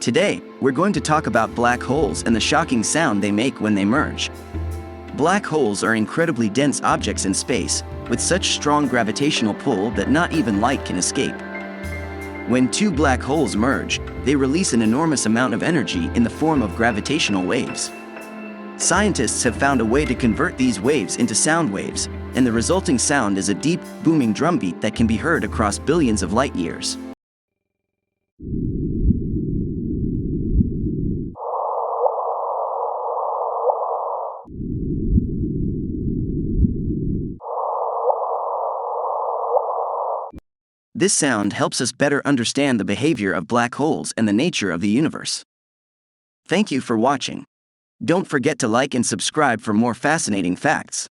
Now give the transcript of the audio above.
Today, we're going to talk about black holes and the shocking sound they make when they merge. Black holes are incredibly dense objects in space, with such strong gravitational pull that not even light can escape. When two black holes merge, they release an enormous amount of energy in the form of gravitational waves. Scientists have found a way to convert these waves into sound waves, and the resulting sound is a deep, booming drumbeat that can be heard across billions of light years. This sound helps us better understand the behavior of black holes and the nature of the universe. Thank you for watching. Don't forget to like and subscribe for more fascinating facts.